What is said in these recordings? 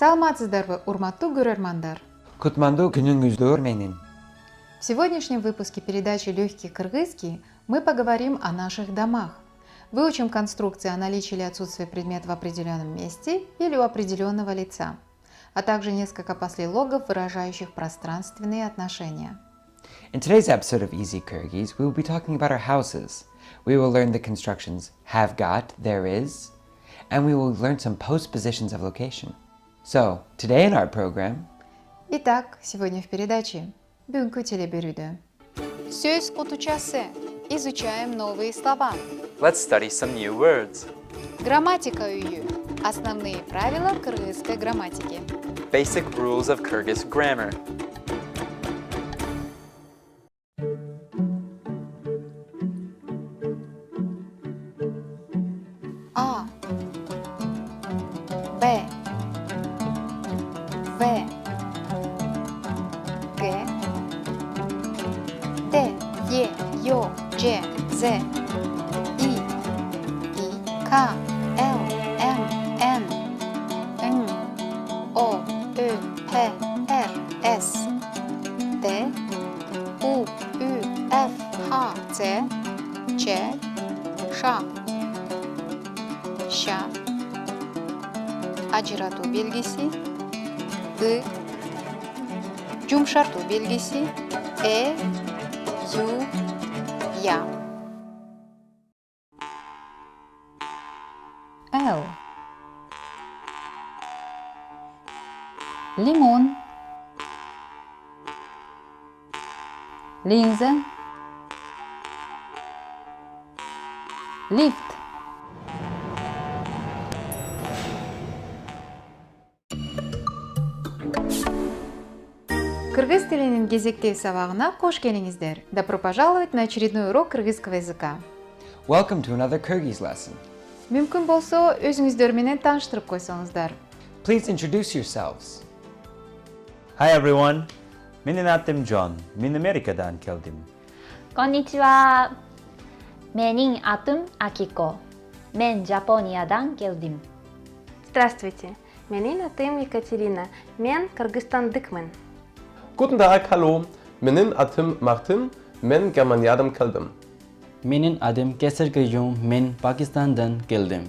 Саламатсыздарбы, урматтуу көрөрмандар. Кутмандуу күнүңүздү менин. В сегодняшнем выпуске передачи «Легкий кыргызский» мы поговорим о наших домах. Выучим конструкции о наличии или отсутствии предмета в определенном месте или у определенного лица, а также несколько послелогов, выражающих пространственные отношения. In today's episode of Easy Kyrgyz, we will be talking about our houses. We will learn the constructions have got, there is, and we will learn some postpositions of location. So, today in our program... Итак, сегодня в передаче «Бүгүнкү телеберүүдө» Сөз кутучасы. Изучаем новые слова. Let's study some new words. Грамматика үйү. Основные правила кыргызской грамматики. Basic rules of Kyrgyz grammar. А, Б, В, Г, Д, Е, Ё, Ж, З, И, К, Л, М, Н, Н, О, Ö, П, Р, С, Т, У, Ü, F, H, C, Ч, Ш, Ş, ajıratу belgisi, I, yumuşartу belgisi, E, Ю, Я. Л. Лимон, линза, лифт. Кыргыз тилинин кезектеги сабагына кош келиңиздер. Добро пожаловать на очередной урок кыргызского языка. Welcome to another Kyrgyz lesson. Мүмкүн болсо, өзүңүздөр менен тааныштырып койсоңуздар. Please introduce yourselves. Hi everyone, менин атым Джон, мен Америкадан келдим. Konnichiwa. Менин атым Акико. Мен Жапониядан келдим. Здравствуйте, менин атым Екатерина, мен Кыргызстандыкмын. Guten Tag, hallo. Menin adım Martin, men Germaniyadan keldim. Менин адым Кесер Кыйжун, мен Пакистандан келдим.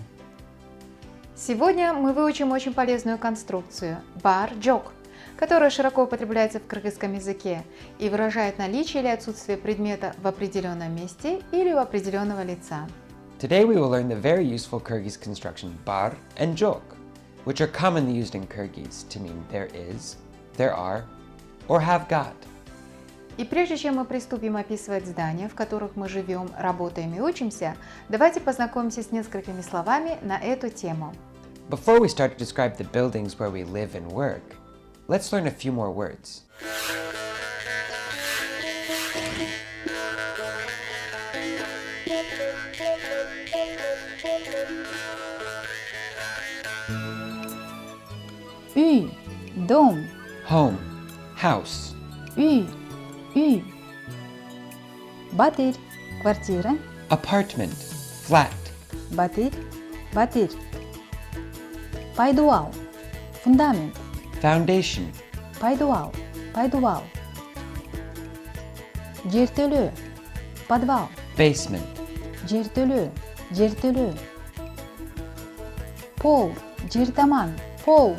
Сегодня мы выучим очень полезную конструкцию бар-джок, которая широко употребляется в кыргызском языке и выражает наличие или отсутствие предмета в определенном месте или у определенного лица. Today we will learn the very useful Kyrgyz construction bar and jok, which are commonly used in Kyrgyz to mean there is, there are, or have got. И прежде чем мы приступим описывать здания, в которых мы живем, работаем и учимся, давайте познакомимся с несколькими словами на эту тему. Before we start to describe the buildings where we live and work, let's learn a few more words. Үй, дом, Home, house, үй, үй. Батырь, квартира, apartment, flat, батырь, батырь. Пайдуал, фундамент, foundation, пайдуал, пайдуал. Жертөлө, подвал, basement, жертөлө, жертөлө. Пол, жертаман, пол,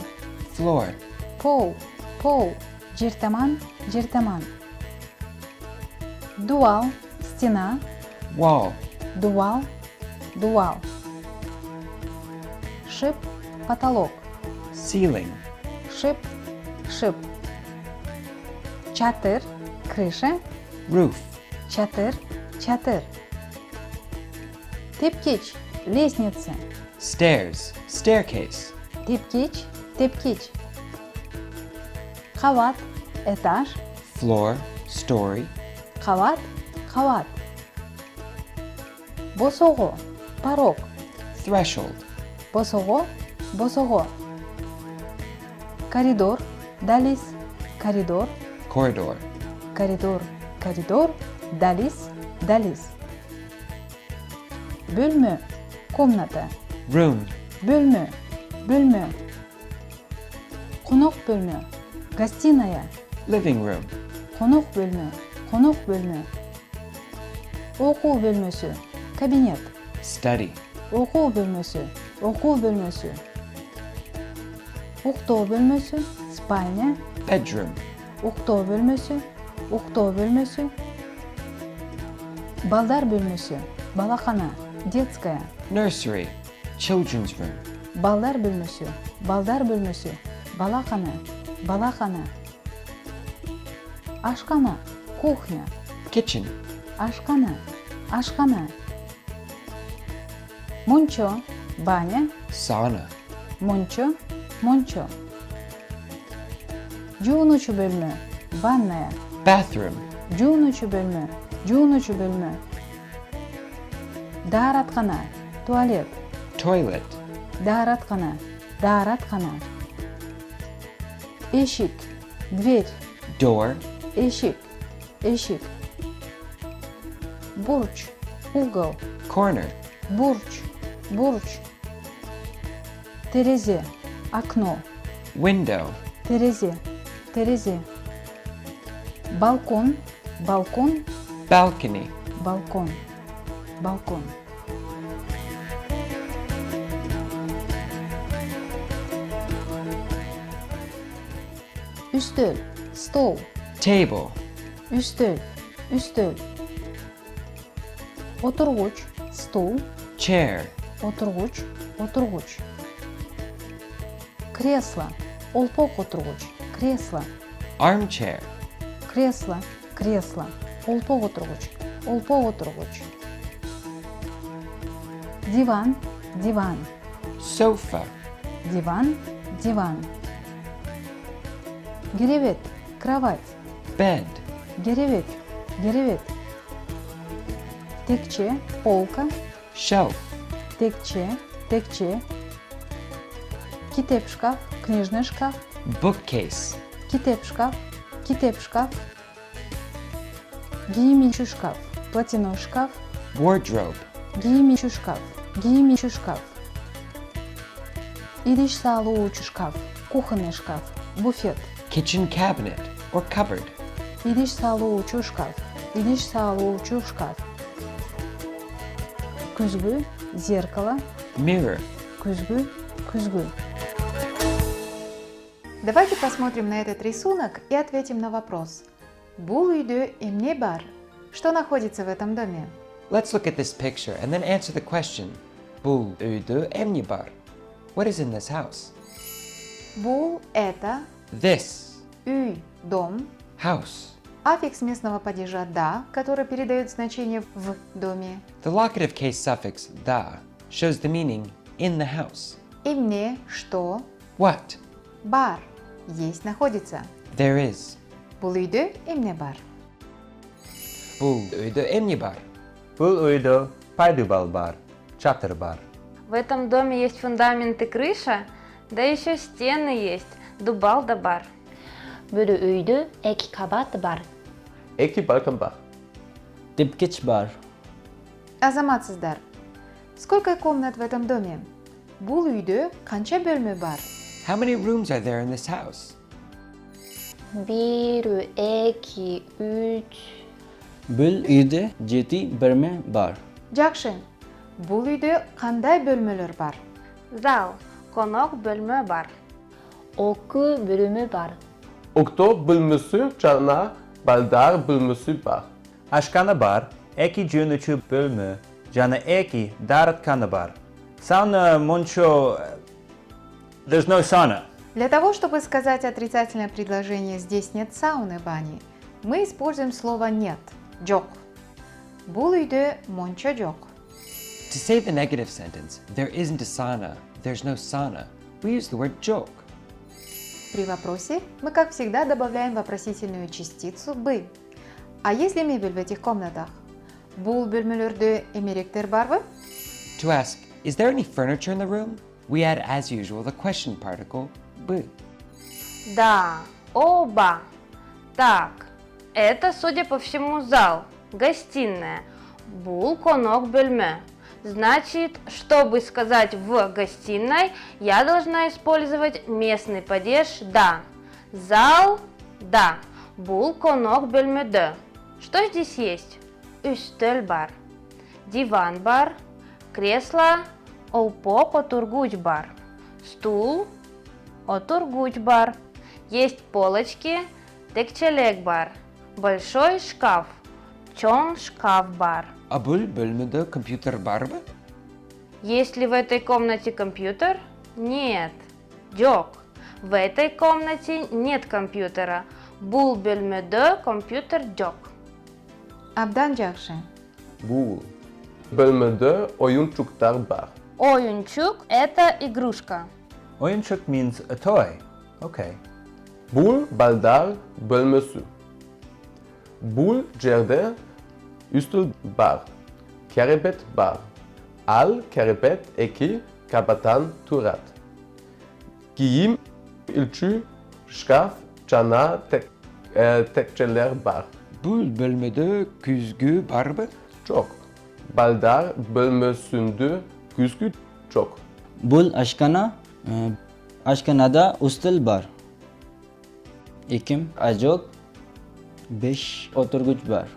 floor, пол, пол, жертаман, жертаман. Дуал, стена, wall, дуал, дуал. Шип, потолок, ceiling, шип, шип. Чатыр, крыша, roof, чатыр, чатыр. Тепкич, лестница, stairs, staircase, тепкич, тепкич. Кават, этаж, floor, story, кават, кават. Босого, порог, threshold, босого, босого. Коридор, далис, коридор, corridor, коридор, коридор, далис, далис. Бөлмө, комната, room, бөлмө, бөлмө. Қонақ бөлме. Гостиная. Living room. Қонақ бөлме. Қонақ бөлме. Оқу бөлмесі. Кабинет. Study. Оқу бөлмесі. Оқу бөлмесі. Ұйықтау бөлмесі. Спальня. Bedroom. Ұйықтау бөлмесі. Ұйықтау бөлмесі. Балдар бөлмесі. Балахана. Детская. Nursery. Children's room. Балдар бөлмесі. Балдар бөлмесі. Балахана. Балахана. Ашхана. Кухня. Kitchen. Ашхана. Ашхана. Мончо. Баня. Sauna. Мончо. Мончо. Жуынушы бөлме. Ванная. Bathroom. Жуынушы бөлме. Жуынушы бөлме. Дааратхана. Туалет. Toilet. Дааратхана. Дааратхана. Эшик. Дверь. Door. Эшик. Эшик. Бурч. Угол. Corner. Бурч. Бурч. Терезе. Окно. Window. Терезе. Терезе. Балкон. Балкон. Balcony. Балкон. Балкон. Üstөл. Стол. Table. Üstөл. Üstөл. Отырғыш. Стол. Chair. Отырғыш. Отырғыш. Кресло. Олпок отырғыш. Кресло. Armchair. Кресло. Кресло. Олпок отырғыш. Олпок отырғыш. Диван. Диван. Sofa. Диван. Диван. Керевет. Кровать. Bed. Керевет. Керевет. Текче. Полка. Shelf. Текче. Текче. Китеп шкаф. Книжный шкаф. Bookcase. Китеп шкаф. Китеп шкаф. Гиимичу шкаф. Платяной шкаф. Wardrobe. Гиимичу шкаф. Гиимичу шкаф. Идиш салуучу шкаф. Кухонный шкаф. Буфет. Kitchen cabinet or cupboard. Идиш салуучу шкаф. Идиш салуучу шкаф. Күзгү. Зеркало. Mirror. Күзгү. Күзгү. Давайте посмотрим на этот рисунок и ответим на вопрос. Бул үйдө эмне бар? Что находится в этом доме? Let's look at this picture and then answer the question. Бул үйдө эмне бар? What is in this house? Бул – это, This. үй – дом, House. аффикс местного падежа «да», который передает значение в доме, The locative case suffix da shows the meaning in the house. эмне – что, What? бар – есть, находится. There is. Бул үйдө эмне бар? Бул үйдө эмне бар? Бұл үйдө пайдубал бар, чатыр бар. В этом доме есть фундамент и крыша, да еще стены есть, дубал да бар. Бул үйдө эки кабат бар. Эки балкон бар. Тепкич бар. Азамат сыздар. Сколько комнат в этом доме? Бул үйдө канча бөлмө бар? How many rooms are there in this house? Бир, эки, үч. Бұл үйде 7 бөлме бар. Жакшы. Бул үйдө кандай бөлмөлөр бар? Зал, конок бөлмө бар. Оку бөлүмү бар. Окто бөлмөсү жана балдар бөлмөсү бар. Ашкана бар, эки жуунучу бөлмө, жана эки даараткана бар. Сауна мончо... There's no sauna. Для того, чтобы сказать отрицательное предложение «здесь нет сауны, бани», мы используем слово «нет» – «жок». Бул үйдө мончо жок. To say the negative sentence, there isn't a sauna, there's no sauna, we use the word jok. При вопросе мы, как всегда, добавляем вопросительную частицу «бы». А есть ли мебель в этих комнатах? Бул бөлмөлөрдө эмеректер барбы? To ask, is there any furniture in the room? We add, as usual, the question particle, бы. Да, оба. Так, это, судя по всему, зал, гостиная. Бул конок бөлмө. Значит, чтобы сказать в гостиной, я должна использовать местный падеж «да». Зал – «да». Бул конок бөлмөдө. Что здесь есть? Үстөл бар. Диван бар. Кресло, олпок отургуч бар. Стул, отургуч бар. Есть полочки, текчелек бар. Большой шкаф, чон шкаф бар. А бул бөлмөдө компьютер барбы? Есть ли в этой комнате компьютер? Нет. Жок. В этой комнате нет компьютера. Бул бөлмөдө компьютер жок. Абдан жакшы. Бул бөлмөдө оюнчуктар бар. Оюнчук – это игрушка. Oyuncak means a toy. Okay. Бул балдар бөлмөсү. Бул жерде үстүл бар. Керебет бар. Ал керебет эки кабаттан турат. Кийим илчү шкаф жана текчелер бар. Бул бөлмөдө күзгү барбы? Жок. Балдар бөлмөсүндө күзгү жок. Bul aşkana, aşkanada ustul var. İkim ajok, 5 oturguç var.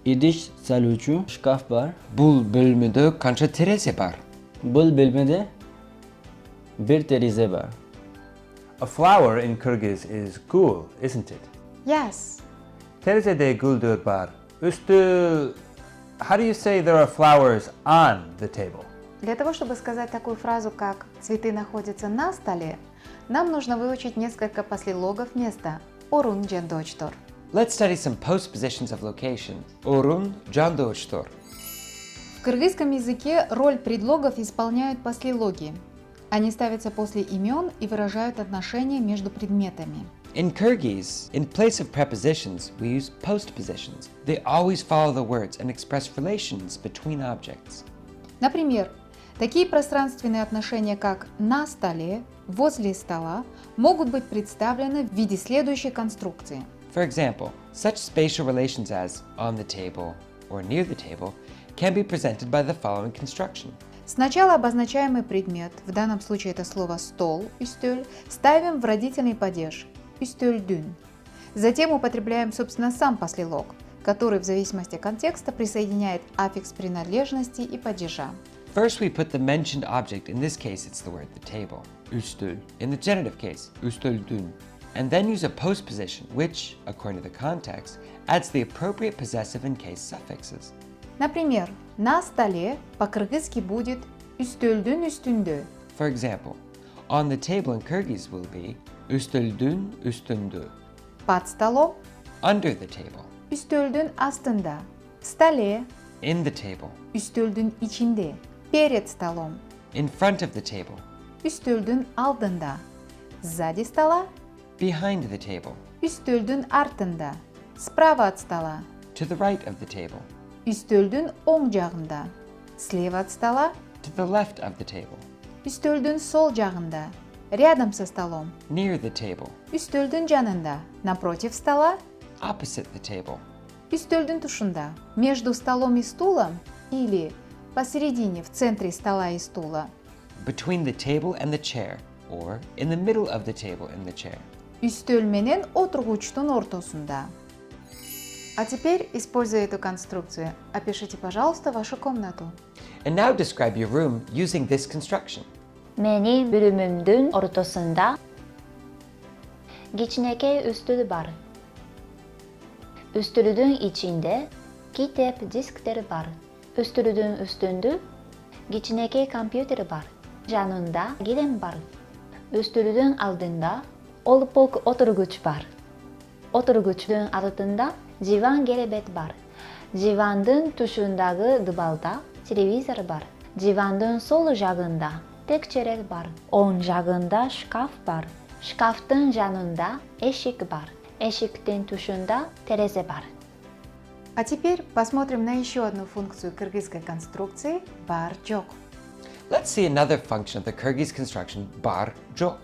İdiş salucu şkaf var. Бул бөлмөдө канча терезе бар? Bul bölmede bir terize var. A flower in Kyrgyz is gul, isn't it? Yes. Terezede guldur bar. Üstü... How do you say there are flowers on the table? Для того, чтобы сказать такую фразу, как «цветы находятся на столе», нам нужно выучить несколько послелогов места. Орун джендочтор. Let's study some postpositions of location. Орун жандоочтор. В кыргызском языке роль предлогов исполняют послелоги. Они ставятся после имен и выражают отношения между предметами. In Kyrgyz, in place of prepositions, we use postpositions. They always follow the words and express relations between objects. Например, такие пространственные отношения, как «на столе», «возле стола», могут быть представлены в виде следующей конструкции. For example, such spatial relations as on the table or near the table can be presented by the following construction. Сначала обозначаемый предмет, в данном случае это слово «стол», «üstül», ставим в родительный падеж «üstüldün». Затем употребляем, собственно, сам послелог, который в зависимости от контекста присоединяет аффикс принадлежности и падежа. First, we put the mentioned object, in this case it's the word the table, üstül, in the genitive case, üstüldün, and then use a postposition which, according to the context, adds the appropriate possessive and case suffixes. Например, на столе по-кыргызски будет «üstüldün üstündü». For example, on the table in Kyrgyz will be üstüldün üstündü. Под столом Under the table, «üstüldün астында». В столе in the table, «üstüldün içinde». Перед столом in front of the table, «üstüldün алдында». Сзади стола behind the table, «üstüldün артында». Справа от стола to the right of the table, «üstüldün оң жағында». Слева от стола to the left of the table, «üstüldün сол жағында». Рядом со столом near the table, «üstüldün жанында». Напротив стола opposite the table, «üstüldün тушында». Между столом и стулом или посередине, в центре стола и стула. between the table and the chair, or in the middle of the table and the chair. Үстөл менен отургучтун ортосунда. А теперь, используя эту конструкцию, опишите, пожалуйста, вашу комнату. And now describe your room using this construction. Meni bölümümdün ortasında кичинекей üstül бар. Üstülün içinde kitap diskteri var. Üstülün üstünde кичинекей kompüter var. Жанында килем бар. Üstülün алдында олпок oturguç var. Oturguçтун артында диван керебет бар. Дивандын тушундагы дыбалда телевизор бар. Дивандын сол жагында текчерек бар. Оң жагында шкаф бар. Шкафтын жанында эшик бар. Эшиктин тушунда терезе бар. А теперь посмотрим на еще одну функцию кыргызской конструкции бар-жок. Let's see another function of the Kyrgyz construction bar jok.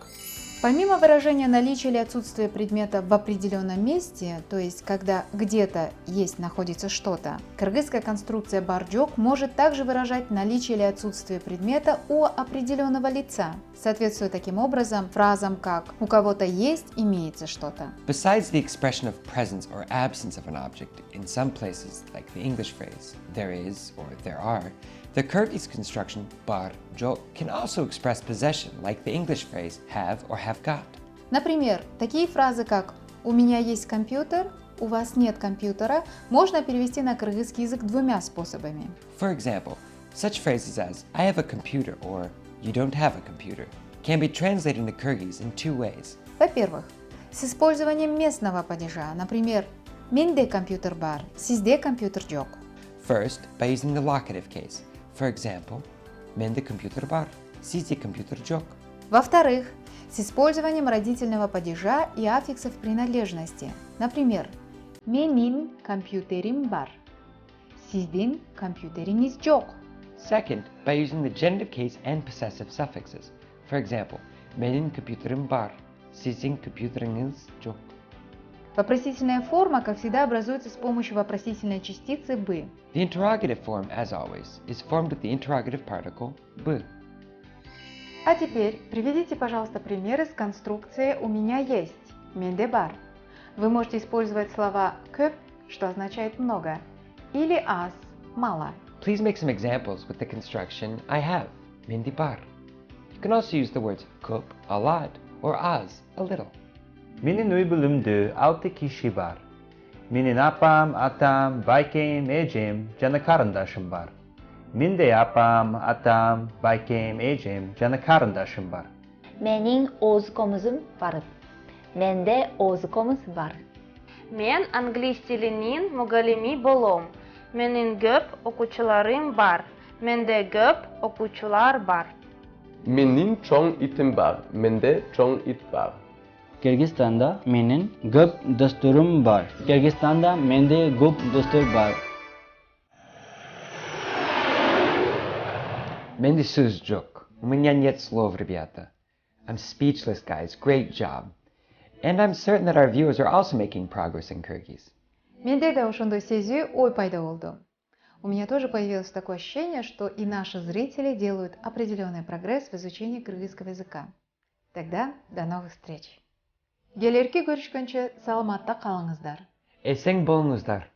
Помимо выражения наличия или отсутствия предмета в определенном месте, то есть когда где-то находится что-то, кыргызская конструкция бар-джок может также выражать наличие или отсутствие предмета у определенного лица, соответствуя таким образом фразам как «у кого-то есть, имеется что-то». Besides the expression of presence or absence of an object in some places, like the English phrase there is or there are, the Kyrgyz construction bar jok can also express possession, like the English phrase have or have got. Например, такие фразы как «у меня есть компьютер», «у вас нет компьютера» можно перевести на кыргызский язык двумя способами. For example, such phrases as I have a computer or you don't have a computer can be translated into Kyrgyz in two ways. Во-первых, с использованием местного падежа, например, «менде компьютер бар», «сизде компьютер джок». First, by using the locative case. For example, mende computer bar, sizde computer jok. Во-вторых, с использованием родительного падежа и аффиксов принадлежности. Например, «менин компьютерим бар», «сиздин компьютериниз джок». Second, by using the genitive case and possessive suffixes. For example, menin computerim bar, sizin computeriniz jok. Вопросительная форма, как всегда, образуется с помощью вопросительной частицы «бы». The interrogative form, as always, is formed with the interrogative particle b. А теперь приведите, пожалуйста, примеры с конструкцией «у меня есть» «менде бар». Вы можете использовать слова «көп», что означает «много», или «аз» – «мало». Please make some examples with the construction I have, mendi bar. You can also use the words kup, a lot, or az, a little. Menin uy bölümde 6 kişi var. Menin apam, atam, baykem, ecem, canı karındaşım var. Minde apam, atam, baykem, ecem, canı karındaşım var. Mening o'z komuzim бар. Mende o'z komuz бар. Мен англис тилинин мугалими болом. Менин көп окуучуларым бар. Менде көп окуучулар бар. Menin chong itim bar, mende chong it bar. Kyrgyzstanda menin gup dasturum бар. Kyrgyzstanda mende gup dastur бар. Mendi söz jok. У меня нет слов, ребята. I'm speechless, guys. Great job. And I'm certain that our viewers are also making progress in Kyrgyz. Менде да ошондой сезүү ой пайда болду. У меня тоже появилось такое ощущение, что и наши зрители делают определенный прогресс в изучении кыргызского языка. Тогда до новых встреч! Келерки көрүшкөнчө саламатта калыңыздар. Eseng bolunuzlar.